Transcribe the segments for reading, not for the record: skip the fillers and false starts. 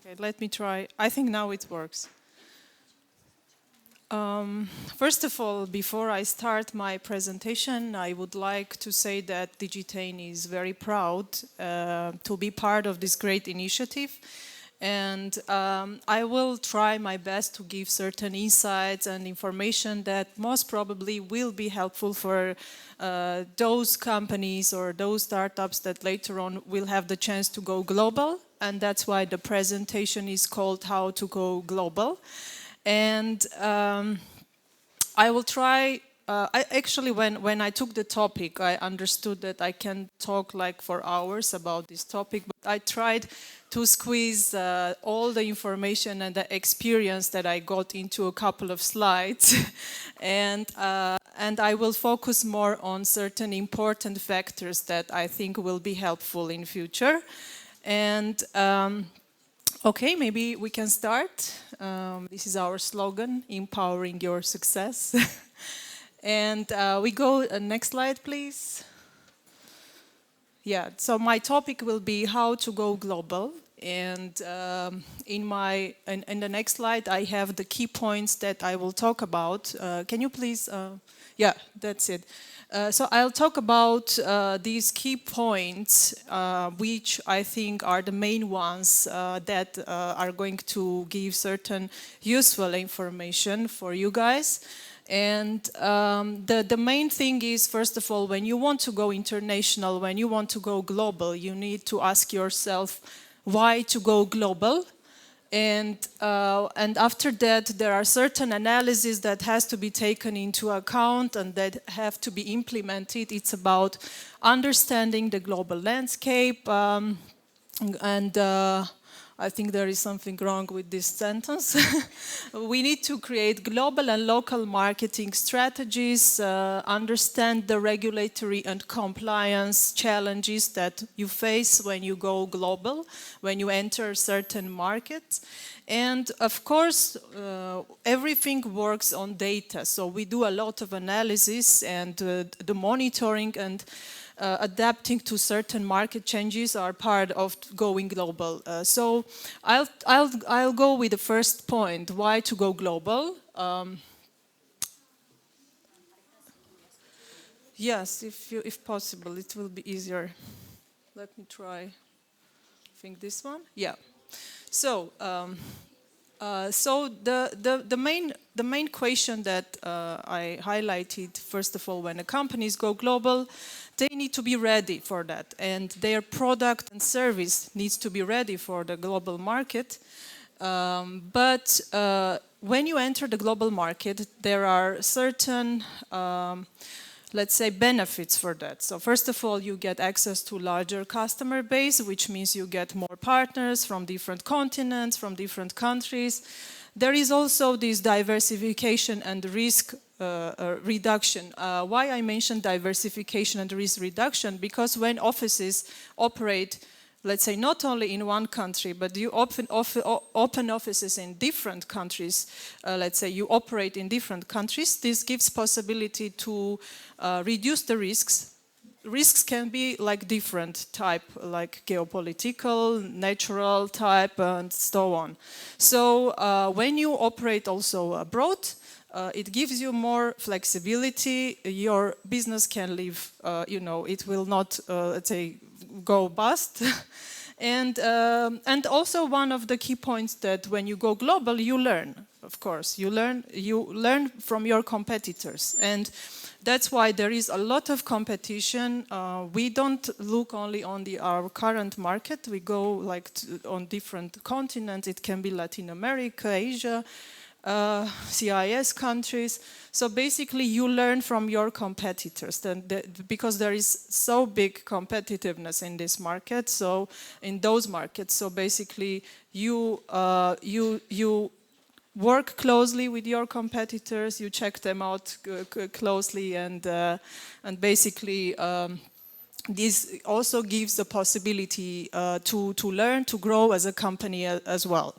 Okay, let me try. I think now it works. First of all, before I start my presentation, I would like to say that Digitain is very proud to be part of this great initiative. And I will try my best to give certain insights and information that most probably will be helpful for those companies or those startups that later on will have the chance to go global. And that's why the presentation is called How to Go Global. And I will try, when I took the topic, I understood that I can talk like for hours about this topic, but I tried to squeeze all the information and the experience that I got into a couple of slides. and I will focus more on certain important factors that I think will be helpful in future. And okay, maybe we can start. This is our slogan, empowering your success. And we go, next slide, please. Yeah, so my topic will be how to go global. And in the next slide, I have the key points that I will talk about. Can you please, yeah, that's it. So I'll talk about these key points, which I think are the main ones that are going to give certain useful information for you guys. And the main thing is, first of all, when you want to go international, when you want to go global, you need to ask yourself why to go global. And after that, there are certain analyses that has to be taken into account and that have to be implemented. It's about understanding the global landscape, and I think there is something wrong with this sentence. We need to create global and local marketing strategies, understand the regulatory and compliance challenges that you face when you go global, when you enter certain markets. And of course, everything works on data. So we do a lot of analysis and the monitoring and adapting to certain market changes are part of going global. So I'll go with the first point, why to go global. Yes, if possible, it will be easier. Let me try, I think this one, yeah. So, the main question that I highlighted, first of all, when the companies go global, they need to be ready for that, and their product and service needs to be ready for the global market. But when you enter the global market, there are certain let's say benefits for that. So first of all, you get access to larger customer base, which means you get more partners from different continents, from different countries. There is also this diversification and risk reduction. Why I mentioned diversification and risk reduction? Because when offices operate, let's say, not only in one country, but you open offices in different countries, let's say you operate in different countries, this gives possibility to reduce the risks. Risks can be like different type, like geopolitical, natural type, and so on. So when you operate also abroad, it gives you more flexibility. Your business can live, it will not, let's say, go bust. And also one of the key points that when you go global, you learn, of course. You learn from your competitors. And that's why there is a lot of competition. We don't look only on our current market. We go like on different continents. It can be Latin America, Asia, CIS countries. So basically you learn from your competitors because there is so big competitiveness in this market, so in those markets. So basically you work closely with your competitors, you check them out closely, and basically this also gives the possibility to learn, to grow as a company as well.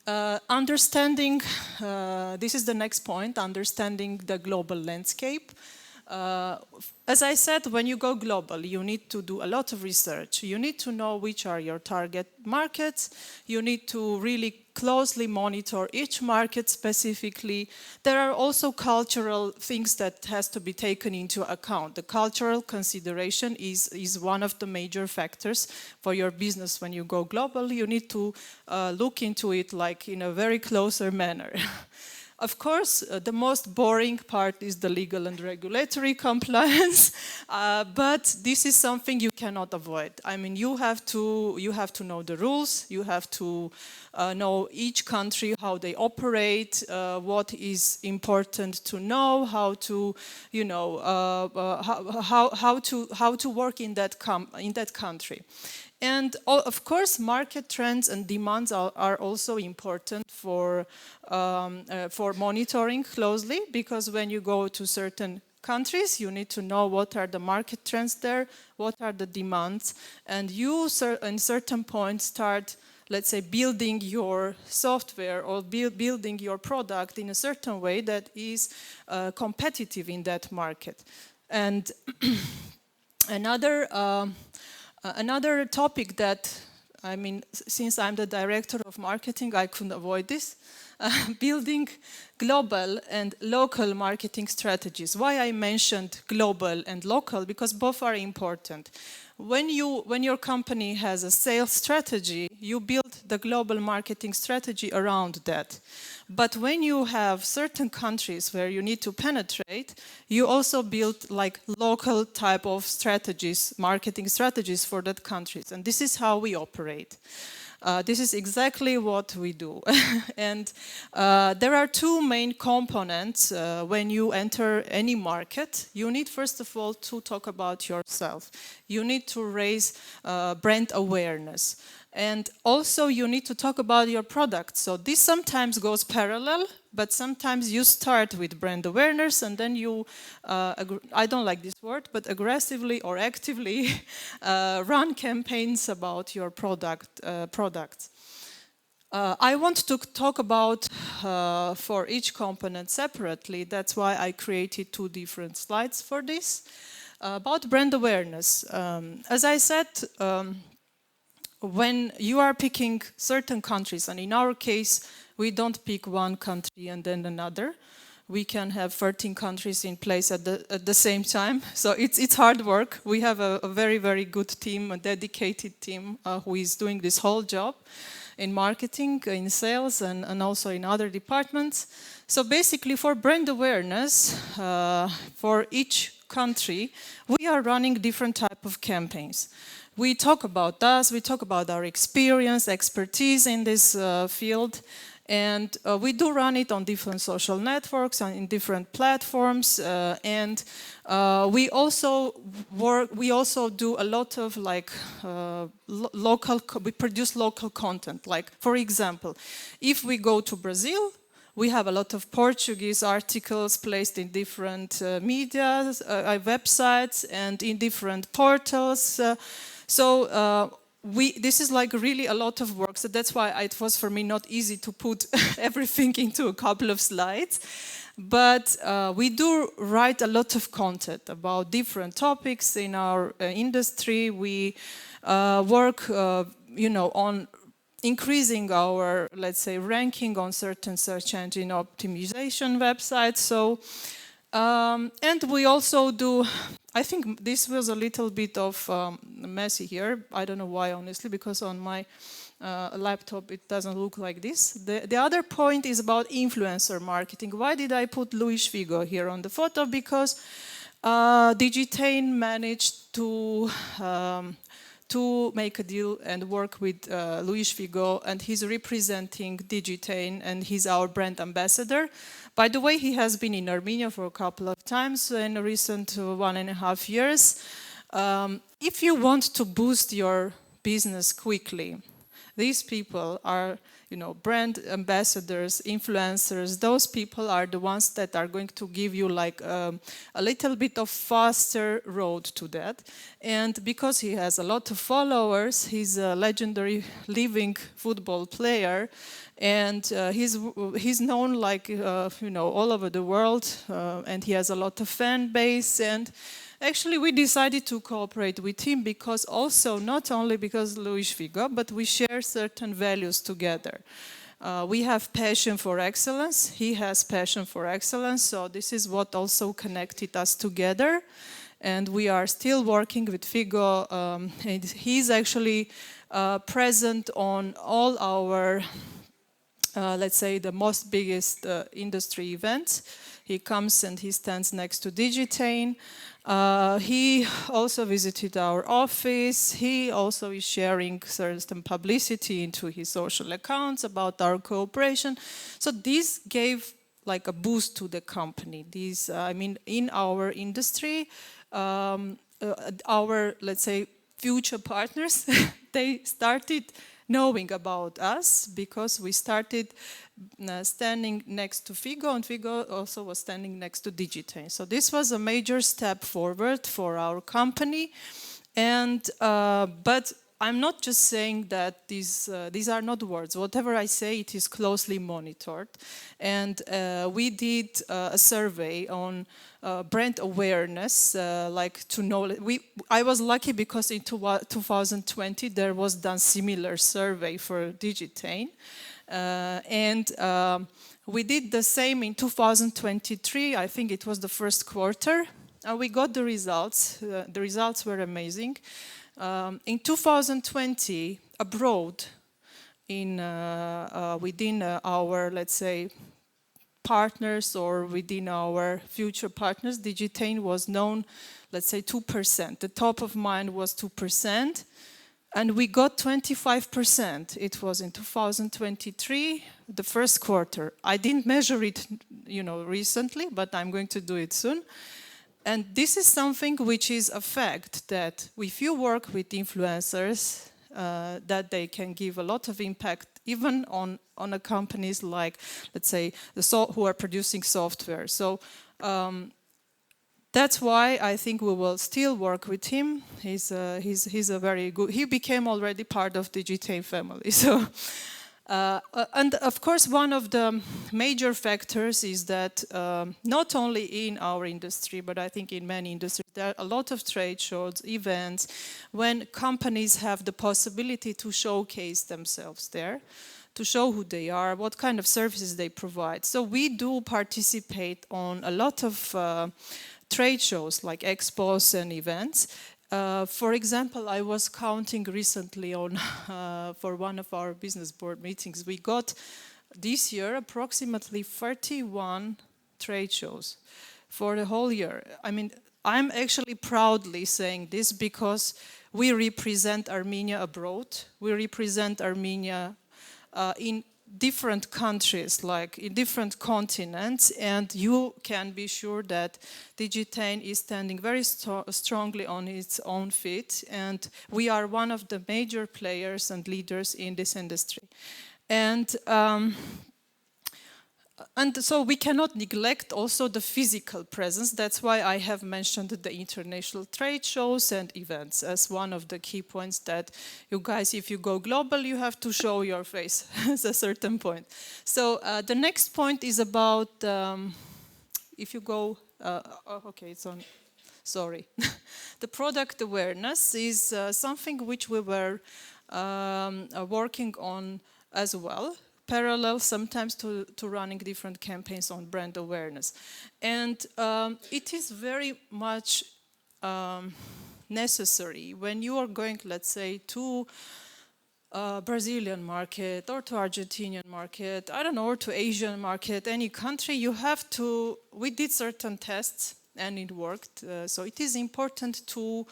Understanding, this is the next point, understanding the global landscape. As I said, when you go global, you need to do a lot of research. You need to know which are your target markets. You need to really closely monitor each market specifically. There are also cultural things that has to be taken into account. The cultural consideration is one of the major factors for your business when you go global. You need to look into it like in a very closer manner. Of course, the most boring part is the legal and regulatory compliance, but this is something you cannot avoid. I mean, you have to know the rules. You have to know each country, how they operate, what is important to know, how to, how to work in that country. And of course, market trends and demands are also important for monitoring closely, because when you go to certain countries, you need to know what are the market trends there, what are the demands, and you, in certain points, start, let's say, building your software or building your product in a certain way that is competitive in that market. And another topic that, I mean, since I'm the director of marketing, I couldn't avoid this. Building global and local marketing strategies. Why I mentioned global and local? Because both are important. When your company has a sales strategy, you build the global marketing strategy around that. But when you have certain countries where you need to penetrate, you also build like local type of strategies, marketing strategies for that countries. And this is how we operate. This is exactly what we do. And there are two main components when you enter any market. You need, first of all, to talk about yourself. You need to raise brand awareness. And also you need to talk about your product. So this sometimes goes parallel, but sometimes you start with brand awareness and then you, I don't like this word, but aggressively or actively run campaigns about your products. I want to talk about for each component separately. That's why I created two different slides for this. About brand awareness. As I said, when you are picking certain countries, and in our case, we don't pick one country and then another. We can have 13 countries in place at the same time. So it's hard work. We have a very, very good team, a dedicated team who is doing this whole job in marketing, in sales, and also in other departments. So basically for brand awareness, for each country, we are running different type of campaigns. We talk about us, we talk about our experience, expertise in this field, and we do run it on different social networks and in different platforms, and we also do a lot of like we produce local content. Like, for example, if we go to Brazil, we have a lot of Portuguese articles placed in different media, websites, and in different portals. This is like really a lot of work, so that's why it was for me not easy to put everything into a couple of slides. But we do write a lot of content about different topics in our industry. We work, on increasing our, let's say, ranking on certain search engine optimization websites. So, and we also do, I think this was a little bit of messy here. I don't know why, honestly, because on my laptop it doesn't look like this. The other point is about influencer marketing. Why did I put Luis Figo here on the photo? Because Digitain managed to make a deal and work with Luis Figo, and he's representing Digitain, and he's our brand ambassador. By the way, he has been in Armenia for a couple of times in the recent 1.5 years. If you want to boost your business quickly, these people are brand ambassadors, influencers. Those people are the ones that are going to give you like a little bit of faster road to that. And because he has a lot of followers, he's a legendary living football player, and he's known like all over the world, and he has a lot of fan base. And actually, we decided to cooperate with him because also, not only because Luis Figo, but we share certain values together. We have passion for excellence. He has passion for excellence. So this is what also connected us together. And we are still working with Figo. And he's actually present on all our, let's say, the most biggest industry events. He comes and he stands next to Digitain. He also visited our office. He also is sharing certain publicity into his social accounts about our cooperation. So this gave like a boost to the company. These, in our industry, our, let's say, future partners, they started knowing about us because we started standing next to Figo, and Figo also was standing next to Digitain. So this was a major step forward for our company. And but I'm not just saying that these are not words. Whatever I say, it is closely monitored. And we did a survey on brand awareness, like to know. I was lucky because in 2020 there was done similar survey for Digitain, and we did the same in 2023. I think it was the first quarter, and we got the results. The results were amazing. In 2020, abroad, within our, let's say, partners or within our future partners, Digitain was known, let's say, 2%. The top of mind was 2%, and we got 25%. It was in 2023, the first quarter. I didn't measure it, recently, but I'm going to do it soon. And this is something which is a fact, that if you work with influencers, that they can give a lot of impact even on a companies like, let's say, who are producing software. So that's why I think we will still work with him. He's a very good. He became already part of the Digitain family. So. And of course, one of the major factors is that not only in our industry, but I think in many industries, there are a lot of trade shows, events, when companies have the possibility to showcase themselves there, to show who they are, what kind of services they provide. So we do participate on a lot of trade shows like expos and events. For example, I was counting recently on for one of our business board meetings. We got this year approximately 31 trade shows for the whole year. I mean, I'm actually proudly saying this because we represent Armenia abroad. We represent Armenia in different countries, like in different continents, and you can be sure that Digitain is standing very strongly on its own feet, and we are one of the major players and leaders in this industry. And so we cannot neglect also the physical presence. That's why I have mentioned the international trade shows and events as one of the key points that you guys, if you go global, you have to show your face at a certain point. So the next point is about, if you go, okay, it's on, sorry. The product awareness is something which we were working on as well, parallel sometimes to running different campaigns on brand awareness. And it is very much necessary when you are going, let's say, to Brazilian market or to Argentinian market, I don't know, or to Asian market, any country, you have to, we did certain tests and it worked. So it is important to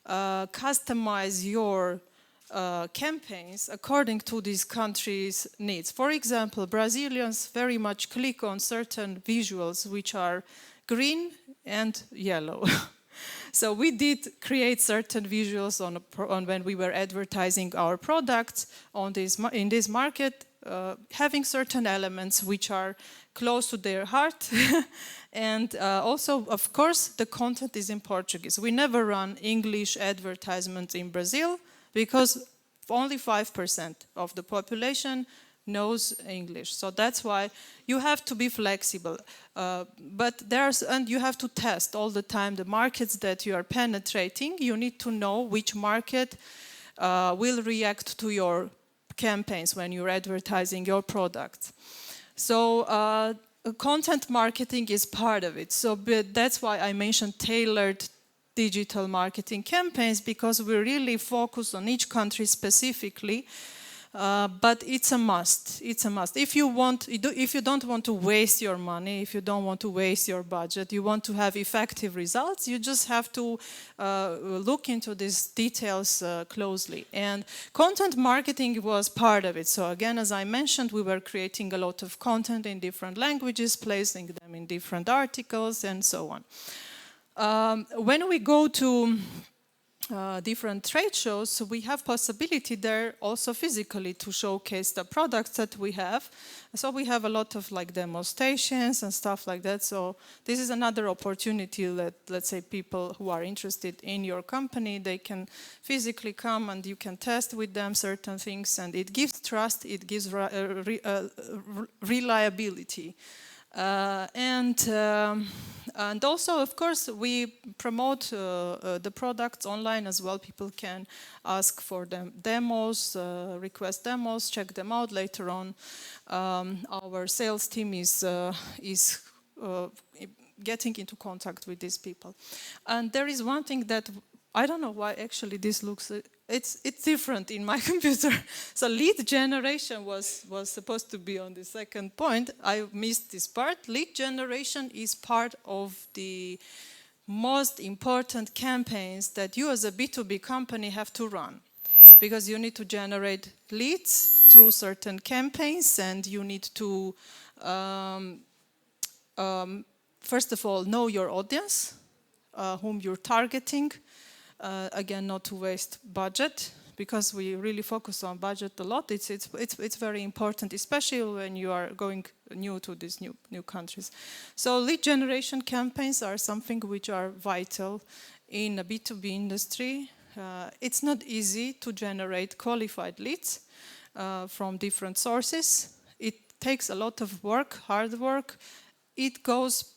customize your campaigns according to these countries' needs. For example, Brazilians very much click on certain visuals which are green and yellow. So we did create certain visuals on when we were advertising our products in this market, having certain elements which are close to their heart. And also, of course, the content is in Portuguese. We never run English advertisements in Brazil because only 5% of the population knows English. So that's why you have to be flexible. And you have to test all the time the markets that you are penetrating. You need to know which market will react to your campaigns when you're advertising your products. So content marketing is part of it. So that's why I mentioned tailored digital marketing campaigns, because we really focus on each country specifically. But it's a must. It's a must. If you don't want to waste your money, if you don't want to waste your budget, you want to have effective results, you just have to look into these details closely. And content marketing was part of it. So again, as I mentioned, we were creating a lot of content in different languages, placing them in different articles, and so on. When we go to different trade shows, so we have possibility there also physically to showcase the products that we have. So we have a lot of like demonstrations and stuff like that. So this is another opportunity that, let's say, people who are interested in your company, they can physically come and you can test with them certain things, and it gives trust, it gives reliability. And also, of course, we promote the products online as well. People can ask for them demos, request demos, check them out later on. Our sales team is getting into contact with these people. And there is one thing that I don't know why actually this looks. It's different in my computer. So lead generation was supposed to be on the second point. I missed this part. Lead generation is part of the most important campaigns that you as a B2B company have to run. Because you need to generate leads through certain campaigns, and you need to, first of all, know your audience, whom you're targeting. Again, not to waste budget, because we really focus on budget a lot. It's very important, especially when you are going new to these new countries. So lead generation campaigns are something which are vital in a B2B industry. It's not easy to generate qualified leads from different sources. It takes a lot of work, hard work. It goes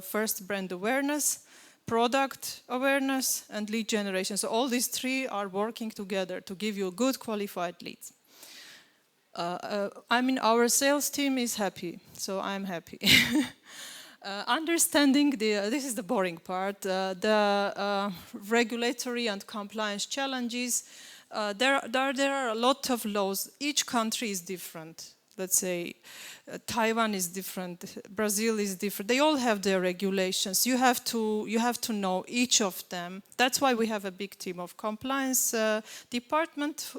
first brand awareness, product awareness, and lead generation. So all these three are working together to give you good qualified leads. I mean, our sales team is happy, so I'm happy. Understanding this is the boring part, the regulatory and compliance challenges. There are a lot of laws. Each country is different. Let's say Taiwan is different, Brazil is different. They all have their regulations. You have to know each of them. That's why we have a big team of compliance department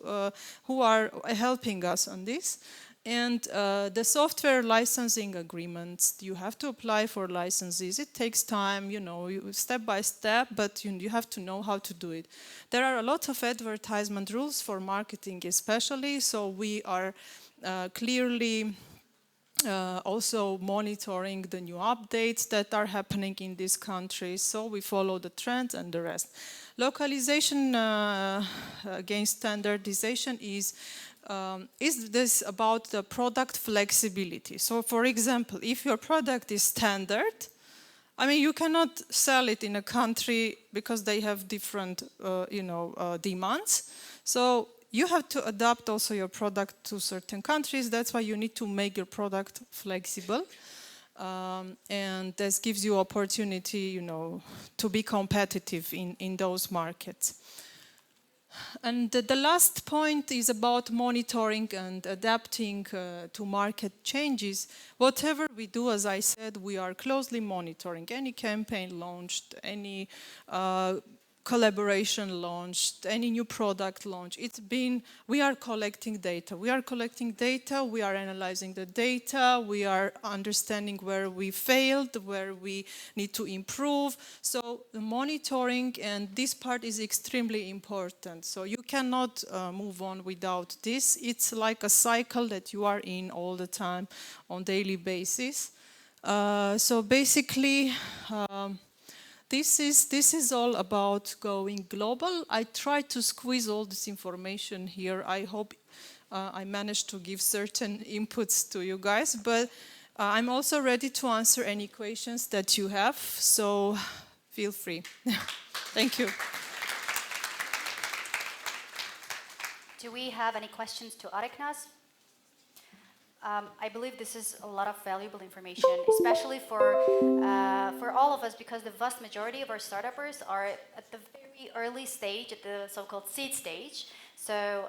who are helping us on this. And the software licensing agreements, you have to apply for licenses. It takes time, step by step, but you have to know how to do it. There are a lot of advertisement rules for marketing especially, so we are clearly also monitoring the new updates that are happening in these countries, so we follow the trends and the rest. Localization against standardization is this about the product flexibility. So for example, if your product is standard, I mean, you cannot sell it in a country because they have different demands. So you have to adapt also your product to certain countries. That's why you need to make your product flexible. And this gives you opportunity, to be competitive in those markets. And the last point is about monitoring and adapting to market changes. Whatever we do, as I said, we are closely monitoring any campaign launched, any collaboration launched, any new product launch. We are collecting data. We are analyzing the data, we are understanding where we failed, where we need to improve. So the monitoring and this part is extremely important. So you cannot move on without this. It's like a cycle that you are in all the time on daily basis. So basically, this is all about going global. I tried to squeeze all this information here. I hope I managed to give certain inputs to you guys, but I'm also ready to answer any questions that you have, so feel free. Thank you. Do we have any questions to Areknaz? I believe this is a lot of valuable information, especially for all of us, because the vast majority of our startuppers are at the very early stage, at the so-called seed stage. So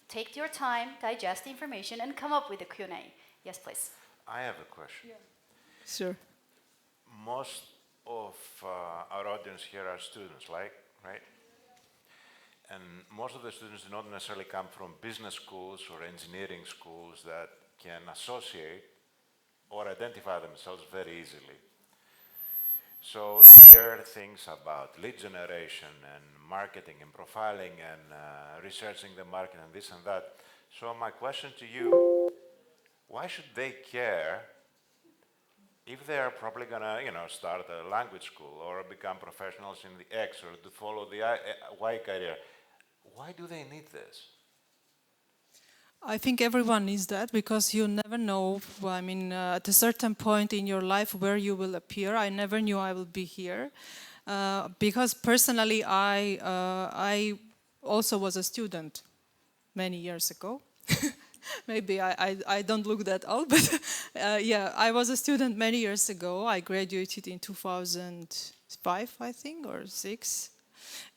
take your time, digest the information, and come up with a Q&A. Yes, please. I have a question. Yeah. Sure. Most of our audience here are students, right? And most of the students do not necessarily come from business schools or engineering schools that can associate or identify themselves very easily. So they hear things about lead generation and marketing and profiling and researching the market and this and that. So my question to you, why should they care if they are probably gonna, start a language school or become professionals in the X or to follow the Y career? Why do they need this? I think everyone needs that because you never know, at a certain point in your life where you will appear. I never knew I would be here. Because personally, I also was a student many years ago. Maybe I don't look that old, but yeah, I was a student many years ago. I graduated in 2005, I think, or 6.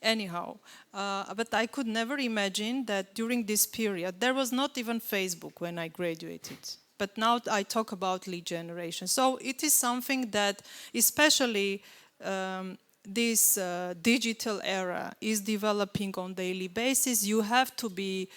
Anyhow, but I could never imagine that during this period, there was not even Facebook when I graduated. But now I talk about lead generation. So it is something that, especially this digital era is developing on daily basis. You have to be,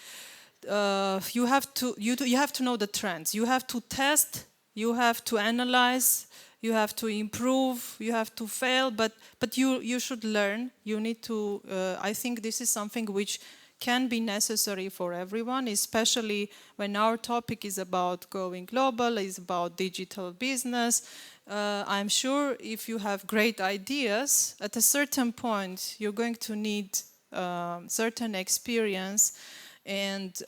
you have to know the trends. You have to test. You have to analyze. You have to improve, you have to fail, but you should learn. You need to, I think this is something which can be necessary for everyone, especially when our topic is about going global, is about digital business. I'm sure if you have great ideas, at a certain point, you're going to need certain experience and,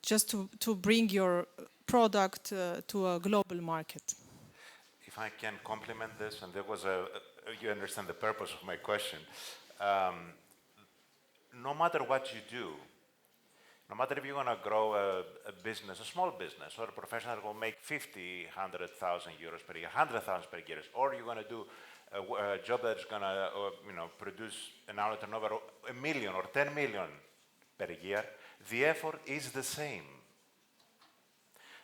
just to bring your product to a global market. If I can complement this, and there was you understand the purpose of my question. No matter what you do, no matter if you want to grow a business, a small business, or a professional who will make 50, 100,000 euros per year, 100,000 per year, or you're going to do a job that's going to, produce an annual turnover of 1 million or 10 million per year, the effort is the same.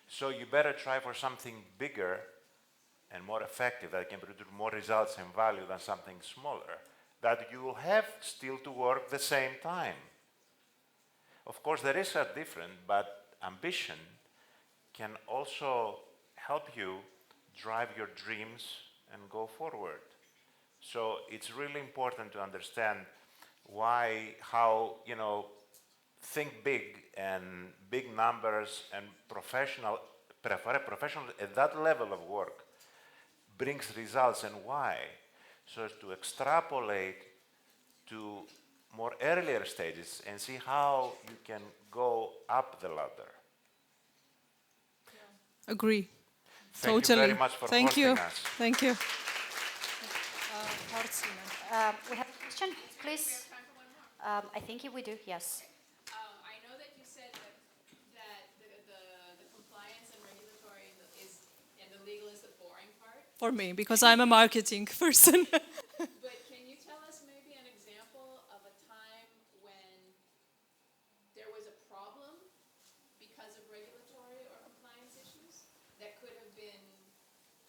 So you better try for something bigger and more effective, that can produce more results and value than something smaller, that you will have still to work the same time. Of course, the risks are different, but ambition can also help you drive your dreams and go forward. So it's really important to understand how, think big and big numbers and professional at that level of work brings results, and why. So as to extrapolate to more earlier stages and see how you can go up the ladder. Yeah. Agree. Thank Totally. you very much for hosting us. Thank you. We have a question, please. I think we do, yes. I know that you said that the compliance and regulatory and the legal is the boring part. For me, because I'm a marketing person.